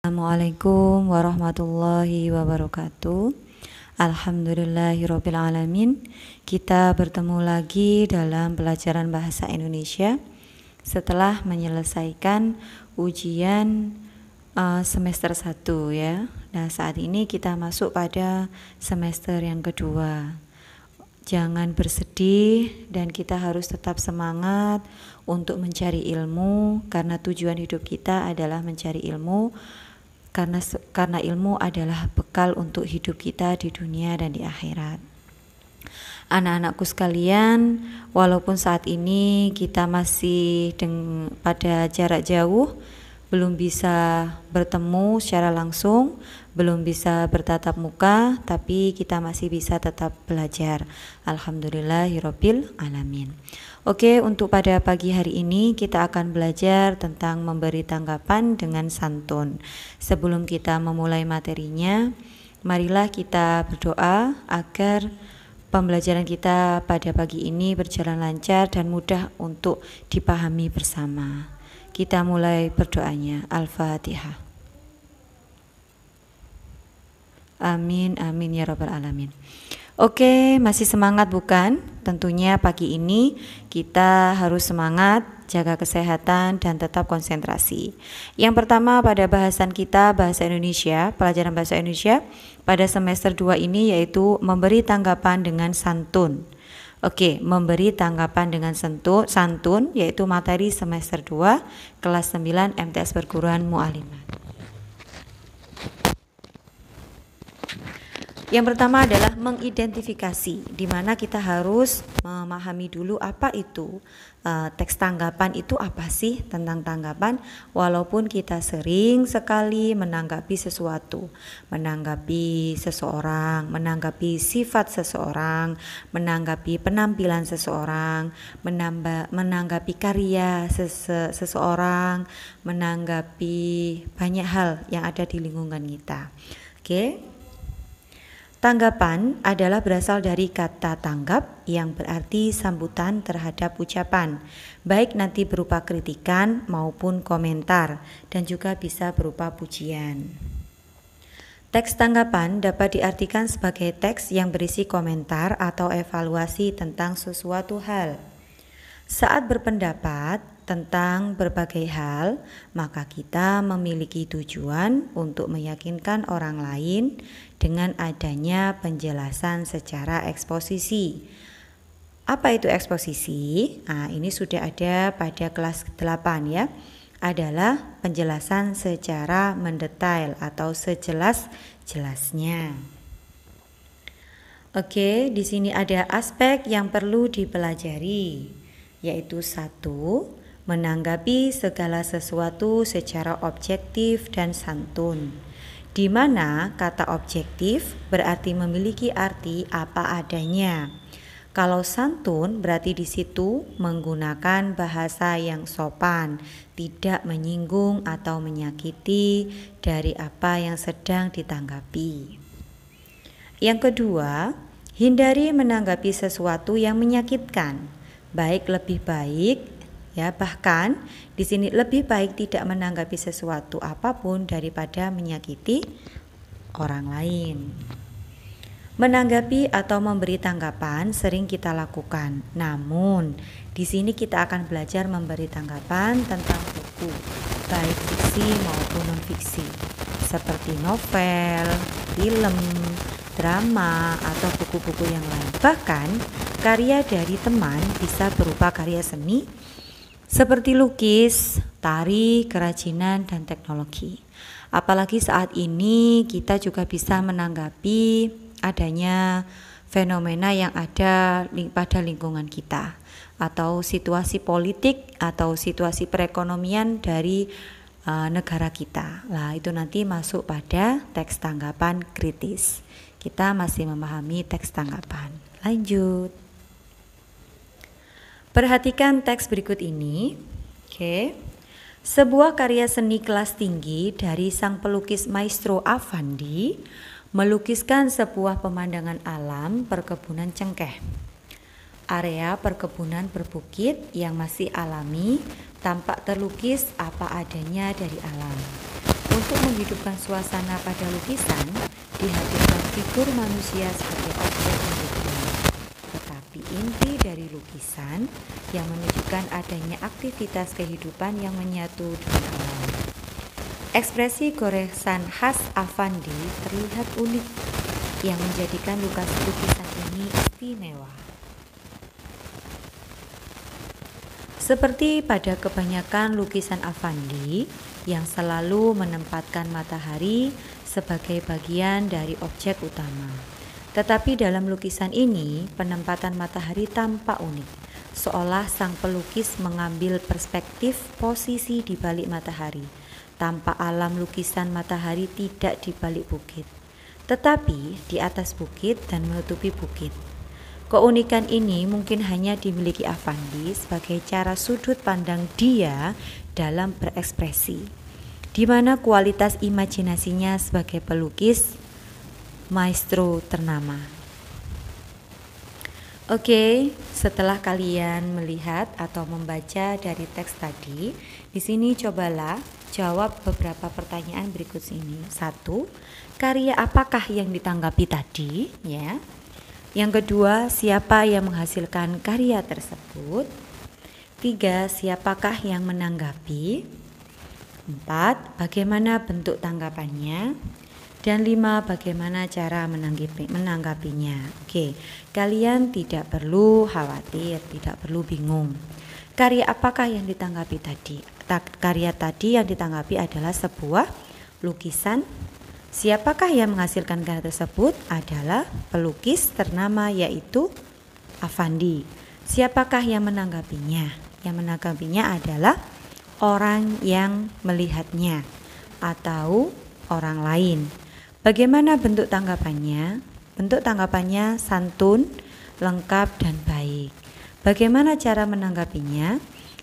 Assalamualaikum warahmatullahi wabarakatuh. Alhamdulillahirabbil alamin. Kita bertemu lagi dalam pelajaran bahasa Indonesia setelah menyelesaikan ujian semester 1 ya. Nah, saat ini kita masuk pada semester yang kedua. Jangan bersedih dan kita harus tetap semangat untuk mencari ilmu, karena tujuan hidup kita adalah mencari ilmu, karena ilmu adalah bekal untuk hidup kita di dunia dan di akhirat. Anak-anakku sekalian, walaupun saat ini kita masih pada jarak jauh, belum bisa bertemu secara langsung, belum bisa bertatap muka, tapi kita masih bisa tetap belajar. Alhamdulillahirabbil alamin. Oke, untuk pada pagi hari ini kita akan belajar tentang memberi tanggapan dengan santun. Sebelum kita memulai materinya, marilah kita berdoa agar pembelajaran kita pada pagi ini berjalan lancar dan mudah untuk dipahami bersama. Kita mulai berdoanya. Al-Fatihah. Amin, amin ya rabbal alamin. Oke, masih semangat bukan? Tentunya pagi ini kita harus semangat, jaga kesehatan dan tetap konsentrasi. Yang pertama pada bahasan kita bahasa Indonesia, pelajaran bahasa Indonesia pada semester 2 ini yaitu memberi tanggapan dengan santun. Oke, memberi tanggapan dengan santun yaitu materi semester 2 kelas 9 MTS Perguruan Mu'allimat. Yang pertama adalah mengidentifikasi, di mana kita harus memahami dulu apa itu teks tanggapan itu apa sih, tentang tanggapan. Walaupun kita sering sekali menanggapi sesuatu, menanggapi seseorang, menanggapi sifat seseorang, menanggapi penampilan seseorang, menanggapi karya seseorang, menanggapi banyak hal yang ada di lingkungan kita. Oke. Tanggapan adalah berasal dari kata tanggap yang berarti sambutan terhadap ucapan, baik nanti berupa kritikan maupun komentar, dan juga bisa berupa pujian. Teks tanggapan dapat diartikan sebagai teks yang berisi komentar atau evaluasi tentang sesuatu hal. Saat berpendapat tentang berbagai hal, maka kita memiliki tujuan untuk meyakinkan orang lain dengan adanya penjelasan secara eksposisi. Apa itu eksposisi? Nah, ini sudah ada pada kelas 8 ya. Adalah penjelasan secara mendetail atau sejelas-jelasnya. Oke, di sini ada aspek yang perlu dipelajari, yaitu 1. Menanggapi segala sesuatu secara objektif dan santun, di mana kata objektif berarti memiliki arti apa adanya. Kalau santun berarti di situ menggunakan bahasa yang sopan, tidak menyinggung atau menyakiti dari apa yang sedang ditanggapi. Yang kedua, hindari menanggapi sesuatu yang menyakitkan, baik lebih baik ya, bahkan di sini lebih baik tidak menanggapi sesuatu apapun daripada menyakiti orang lain. Menanggapi atau memberi tanggapan sering kita lakukan. Namun, di sini kita akan belajar memberi tanggapan tentang buku, baik fiksi maupun non-fiksi, seperti novel, film, drama, atau buku-buku yang lain. Bahkan, karya dari teman bisa berupa karya seni seperti lukis, tari, kerajinan, dan teknologi. Apalagi saat ini kita juga bisa menanggapi adanya fenomena yang ada pada lingkungan kita, atau situasi politik atau situasi perekonomian dari negara kita. Nah, itu nanti masuk pada teks tanggapan kritis. Kita masih memahami teks tanggapan. Lanjut. Perhatikan teks berikut ini. Oke. Sebuah karya seni kelas tinggi dari sang pelukis Maestro Affandi melukiskan sebuah pemandangan alam perkebunan cengkeh. Area perkebunan berbukit yang masih alami tampak terlukis apa adanya dari alam. Untuk menghidupkan suasana pada lukisan, dihadirkan figur manusia sebagai objek penghibur. Tetapi inti dari lukisan yang menunjukkan adanya aktivitas kehidupan yang menyatu dengan alam. Ekspresi goresan khas Affandi terlihat unik, yang menjadikan lukisan ini istimewa. Seperti pada kebanyakan lukisan Affandi yang selalu menempatkan matahari sebagai bagian dari objek utama. Tetapi dalam lukisan ini, penempatan matahari tampak unik, seolah sang pelukis mengambil perspektif posisi di balik matahari. Tampak alam lukisan matahari tidak di balik bukit, tetapi di atas bukit dan menutupi bukit. Keunikan ini mungkin hanya dimiliki Affandi sebagai cara sudut pandang dia dalam berekspresi, di mana kualitas imajinasinya sebagai pelukis maestro ternama. Oke, setelah kalian melihat atau membaca dari teks tadi, di sini cobalah jawab beberapa pertanyaan berikut ini. 1. Karya apakah yang ditanggapi tadi? Ya. Yang kedua, siapa yang menghasilkan karya tersebut? 3. Siapakah yang menanggapi? 4. Bagaimana bentuk tanggapannya? Dan 5. Bagaimana cara menanggapinya? Oke, kalian tidak perlu khawatir, tidak perlu bingung. Karya apakah yang ditanggapi tadi? Karya tadi yang ditanggapi adalah sebuah lukisan. Siapakah yang menghasilkan karya tersebut? Adalah pelukis ternama, yaitu Affandi. Siapakah yang menanggapinya? Yang menanggapinya adalah orang yang melihatnya atau orang lain. Bagaimana bentuk tanggapannya? Bentuk tanggapannya santun, lengkap, dan baik. Bagaimana cara menanggapinya?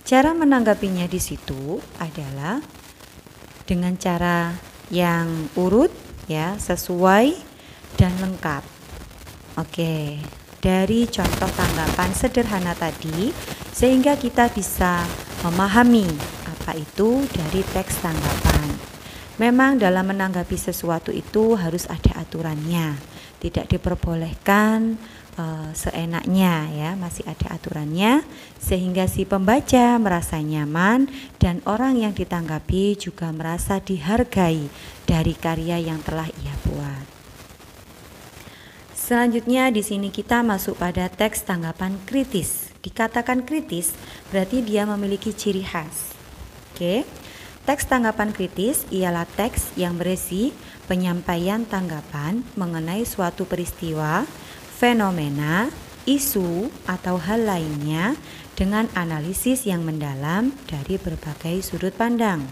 Cara menanggapinya di situ adalah dengan cara yang urut, ya, sesuai dan lengkap. Oke, dari contoh tanggapan sederhana tadi, sehingga kita bisa memahami apa itu dari teks tanggapan. Memang dalam menanggapi sesuatu itu harus ada aturannya, tidak diperbolehkan seenaknya, ya, masih ada aturannya, sehingga si pembaca merasa nyaman dan orang yang ditanggapi juga merasa dihargai dari karya yang telah ia buat. Selanjutnya di sini kita masuk pada teks tanggapan kritis. Dikatakan kritis berarti dia memiliki ciri khas. Oke. Teks tanggapan kritis ialah teks yang berisi penyampaian tanggapan mengenai suatu peristiwa, fenomena, isu, atau hal lainnya dengan analisis yang mendalam dari berbagai sudut pandang.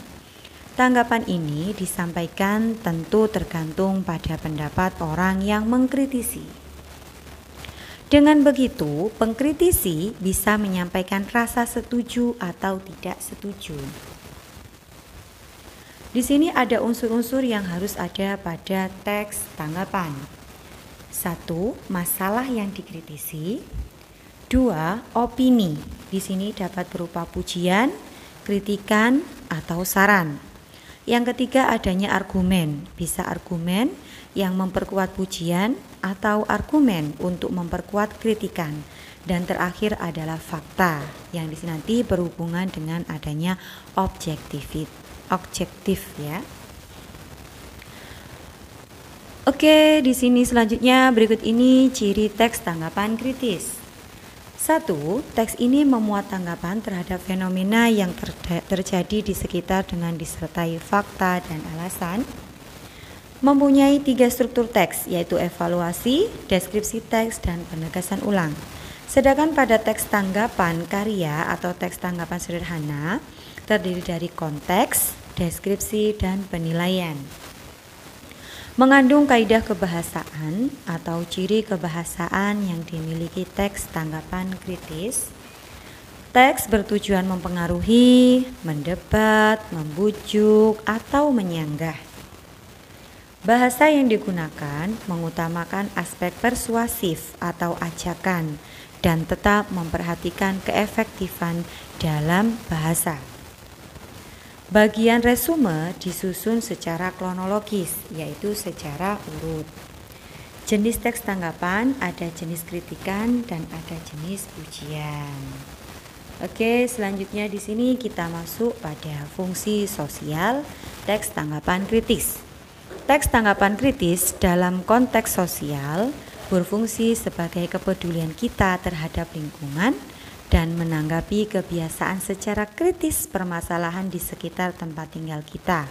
Tanggapan ini disampaikan tentu tergantung pada pendapat orang yang mengkritisi. Dengan begitu, pengkritisi bisa menyampaikan rasa setuju atau tidak setuju. Di sini ada unsur-unsur yang harus ada pada teks tanggapan. 1. Masalah yang dikritisi. 2. Opini. Di sini dapat berupa pujian, kritikan, atau saran. Yang ketiga adanya argumen. Bisa argumen yang memperkuat pujian atau argumen untuk memperkuat kritikan. Dan terakhir adalah fakta yang di sini nanti berhubungan dengan adanya objektif, ya. Oke, di sini selanjutnya berikut ini ciri teks tanggapan kritis. 1. Teks ini memuat tanggapan terhadap fenomena yang terjadi di sekitar dengan disertai fakta dan alasan. Mempunyai 3 struktur teks, yaitu evaluasi, deskripsi teks, dan penegasan ulang. Sedangkan pada teks tanggapan karya atau teks tanggapan sederhana terdiri dari konteks, deskripsi, dan penilaian. Mengandung kaidah kebahasaan atau ciri kebahasaan yang dimiliki teks tanggapan kritis. Teks bertujuan mempengaruhi, mendebat, membujuk, atau menyanggah. Bahasa yang digunakan mengutamakan aspek persuasif atau ajakan dan tetap memperhatikan keefektifan dalam bahasa. Bagian resume disusun secara kronologis, yaitu secara urut. Jenis teks tanggapan ada jenis kritikan dan ada jenis pujian. Oke, selanjutnya di sini kita masuk pada fungsi sosial teks tanggapan kritis. Teks tanggapan kritis dalam konteks sosial berfungsi sebagai kepedulian kita terhadap lingkungan dan menanggapi kebiasaan secara kritis permasalahan di sekitar tempat tinggal kita,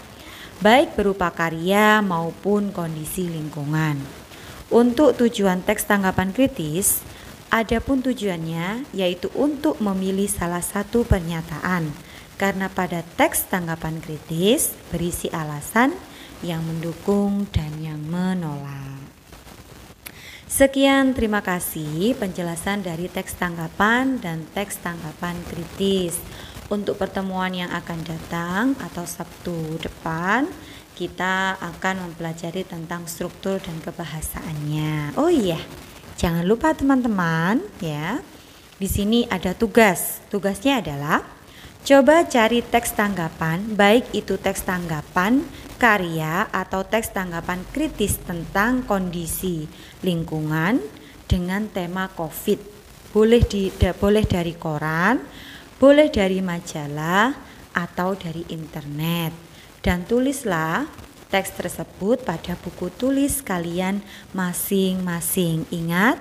baik berupa karya maupun kondisi lingkungan. Untuk tujuan teks tanggapan kritis, adapun tujuannya yaitu untuk memilih salah satu pernyataan, karena pada teks tanggapan kritis berisi alasan yang mendukung dan yang menolak. Sekian, terima kasih penjelasan dari teks tanggapan dan teks tanggapan kritis. Untuk pertemuan yang akan datang atau Sabtu depan, kita akan mempelajari tentang struktur dan kebahasaannya. Oh iya, jangan lupa teman-teman ya. Di sini ada tugas. Tugasnya adalah coba cari teks tanggapan, baik itu teks tanggapan karya atau teks tanggapan kritis tentang kondisi lingkungan dengan tema COVID. Boleh dari koran, boleh dari majalah atau dari internet. Dan tulislah teks tersebut pada buku tulis kalian masing-masing. Ingat,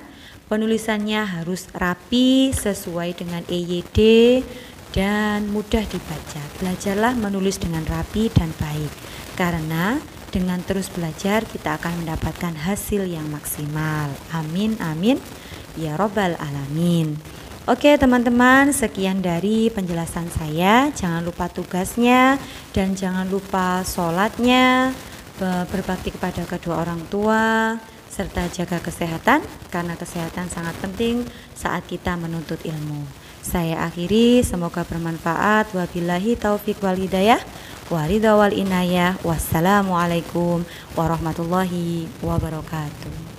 penulisannya harus rapi sesuai dengan EYD dan mudah dibaca. Belajarlah menulis dengan rapi dan baik, karena dengan terus belajar kita akan mendapatkan hasil yang maksimal. Amin amin ya robbal alamin. Oke teman-teman, sekian dari penjelasan saya. Jangan lupa tugasnya dan jangan lupa sholatnya, berbakti kepada kedua orang tua, serta jaga kesehatan, karena kesehatan sangat penting saat kita menuntut ilmu. Saya akhiri, semoga bermanfaat. Wabillahi taufiq wal hidayah, waridha wal inayah. Wassalamualaikum warahmatullahi wabarakatuh.